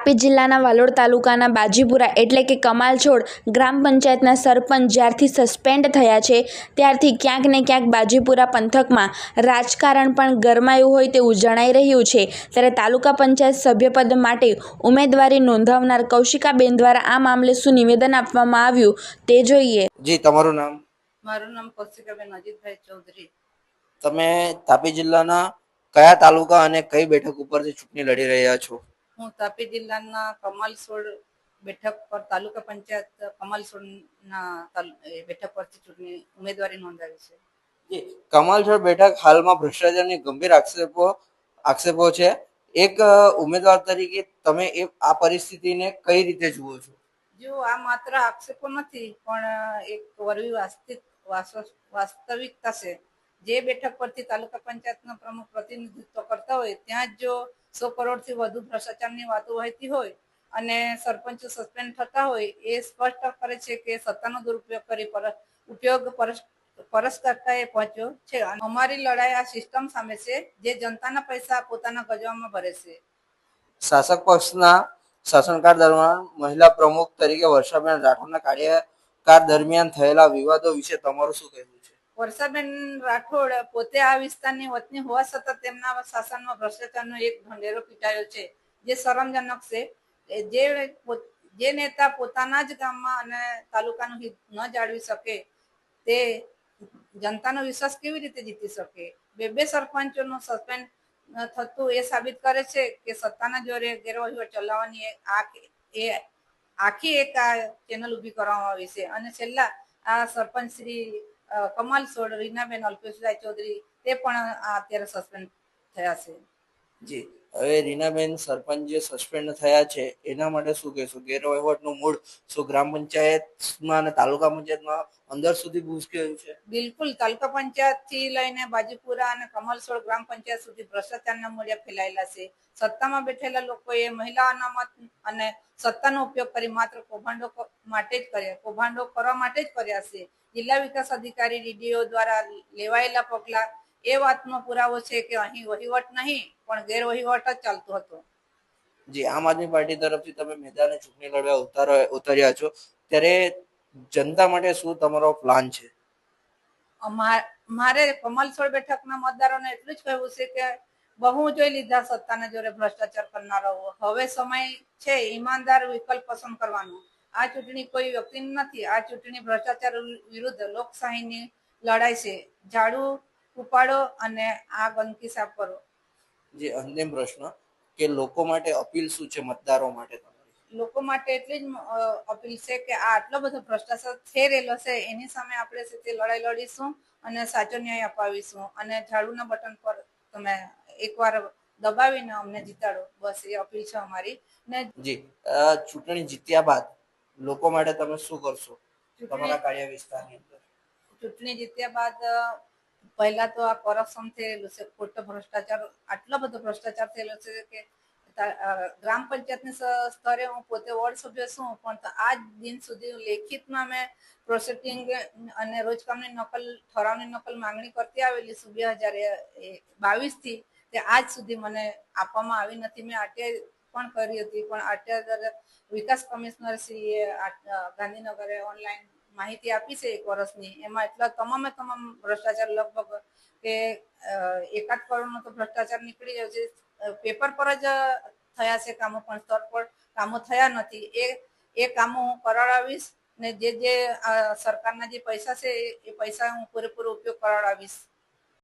તાપી જિલ્લાના વાલોડ તાલુકાના બાજીપુરા એટલે કે કમાલછોડ ગ્રામ પંચાયતના સરપંચ જ્યારથી સસ્પેન્ડ થયા છે ત્યારથી ક્યાંક ને ક્યાંક બાજીપુરા પંથકમાં રાજકારણ પણ ગરમાયું હોય તેવું જણાઈ રહ્યું છે। ત્યારે તાલુકા પંચાયત સભ્યપદ માટે ઉમેદવારી નોંધાવનાર કૌશિકાબેન દ્વારા આ મામલે શું નિવેદન આપવામાં આવ્યું તે જોઈએ। જી, તમારું નામ? મારું નામ કૌશિકાબેન અજીતભાઈ ચૌધરી। તમે તાપી જિલ્લાના કયા તાલુકા અને કઈ બેઠક ઉપરથી ચૂંટણી લડી રહ્યા છો? હું તાપી જિલ્લાના કમાલસોડ બેઠક પર તાલુકા પંચાયત કમાલસોડના બેઠક પરથી ચૂંટણી ઉમેદવારી નોંધાવી છે। જી, કમાલછોડ બેઠક હાલમાં ભ્રષ્ટાચારની ગંભીર આક્ષેપો છે। એક ઉમેદવાર તરીકે તમે આ પરિસ્થિતિને કઈ રીતે જુઓ છો? જો આ માત્ર આક્ષેપો નથી પણ એક વરવી વાસ્તવિકતા છે। જે બેઠક પરથી તાલુકા પંચાયતના પ્રમુખ પ્રતિનિધિત્વ કરતા હોય ત્યાં જો 100 કરોડથી વધુ ભ્રષ્ટાચારની વાતો વહેતી હોય અને સરપંચો સસ્પેન્ડ થતા હોય એ સ્પષ્ટ કરે છે કે સત્તાનો દુરુપયોગ કરી પરસ્કર્તાએ પહોંચ્યો છે। અમારી લડાઈ આ સિસ્ટમ સામે છે જે જનતાના પૈસા પોતાના ગજવામાં ભરે છે। શાસક પક્ષના શાસનકાળ દરમિયાન મહિલા પ્રમુખ તરીકે વર્ષાબેન રાઠોડના કાર્યકાળ દરમિયાન થયેલા વિવાદો વિશે તમારું શું કહેવું છે? વર્ષાબેન રાઠોડ પોતે આ વિસ્તારની વતની હોવા છતાં તેમના શાસનમાં ભ્રષ્ટાચારનો એક ઢંઢેરો પીટાયો છે જે શરમજનક છે। જે નેતા પોતાના જ ગામમાં અને તાલુકાનું હિત ન જાળવી શકે તે જનતાનો વિશ્વાસ કેવી રીતે જીતી શકે? બે સરપંચોનું સસ્પેન્ડ થતું એ સાબિત કરે છે કે સત્તાના જોરે ગેરવહીવટ ચલાવવાની આખી એક ચેનલ ઊભી કરવામાં આવી છે। અને છેલ્લા આ સરપંચ શ્રી કમાલસોડ રીનાબેન અલ્પેશભાઈ ચૌધરી તે પણ અત્યારે સસ્પેન્ડ થયા છે। જી, હવે રીનાબેન સરપંચ જે સસ્પેન્ડ થયા છે એના માટે શું કહેશો? ગેરવહીવટનું મૂળ શું ગ્રામ પંચાયતમાં અને તાલુકા પંચાયતમાં અંદર સુધી ઘૂસી છે? બિલકુલ, તાલુકા પંચાયત થી લઈને બાજીપુરા અને કમલસોડ ગ્રામ પંચાયત સુધી ભ્રષ્ટાચારના મૂળિયા ફેલાયેલા છે। સત્તામાં બેઠેલા લોકોએ મહિલા અનામત અને સત્તાનો ઉપયોગ કરી માત્ર કૌભાંડો કરવા માટે જ કર્યા છે। જિલ્લા વિકાસ અધિકારી ડીડીઓ દ્વારા લેવાયેલા પગલા એ વાતનો પુરાવો છે કે અહીં વહીવટ નહીં પણ ગેરવહીવટ જ ચાલતો હતો। જી, આમ આદમી પાર્ટી તરફથી તમે મેદાને ચૂંટણી લડવા ઉતર્યા છો ત્યારે જનતા માટે શું તમારો પ્લાન છે? મારે કમલસોડ બેઠકના મતદારોને એટલું જ કહેવું છે કે બહુ જોઈ લીધા સત્તાના જોરે ભ્રષ્ટાચાર કરનારાઓ। હવે સમય છે ઈમાનદાર વિકલ્પ પસંદ કરવાનો। આ ચૂંટણી કોઈ વ્યક્તિની નથી, આ ચૂંટણી ભ્રષ્ટાચાર વિરુદ્ધ લોકશાહીની લડાઈ છે। ઝાડુ ઉપાડો અને આ ગંદકી સાફ કરો। જે અંતિમ પ્રશ્ન કે લોકો માટે અપીલ શું છે મતદારો માટે? લોકો માટે એટલી જ અપીલ છે કે આ આટલો બધો ભ્રષ્ટાચાર થઈ રહેલો છે એની સામે આપણે તે લડાઈ લડીશું અને સાચો ન્યાય અપાવીશું અને ઝાડુના બટન પર તમે એકવાર દબાવીને અમને જીતાડો, બસ એ અપીલ છે અમારી। ને જી, ચૂંટણી જીત્યા બાદ લોકો માટે તમે શું કરશો તમારા કાર્ય વિસ્તારની અંદર? ચૂંટણી જીત્યા બાદ પહેલા તો આ કરપ્શન થયેલું છે, ખોટો ભ્રષ્ટાચાર, આટલો બધો ભ્રષ્ટાચાર થયેલો છે કે ગ્રામ પંચાયતની સ્તરે હું પોતે વોર્ડ સભ્ય છું પણ આજ દિન સુધી લેખિતમાં મેં પ્રોસેસિંગ અને રોજકામની નકલ ઠરાવની નકલ માંગણી કરતી આવેલી છું 2022 થી તે આજ સુધી મને આપવામાં આવી નથી। મેં આરટીઆઈ પણ કરી હતી પણ આરટીઆઈ વિકાસ કમિશનર શ્રીએ ગાંધીનગરે ઓનલાઈન માહિતી આપી છે 1 વર્ષની, એમાં એટલા તમામ ભ્રષ્ટાચાર લગભગ કે 1 કરોડનો તો ભ્રષ્ટાચાર નીકળી જાય છે। પેપર પર જ થયા છે કામો પણ સ્તર પર કામો થયા નથી। એ કામો હું કરાવડાવીશ ને જે સરકારના જે પૈસા છે એ પૈસા હું પૂરેપૂરો ઉપયોગ કરાવડાવીશ।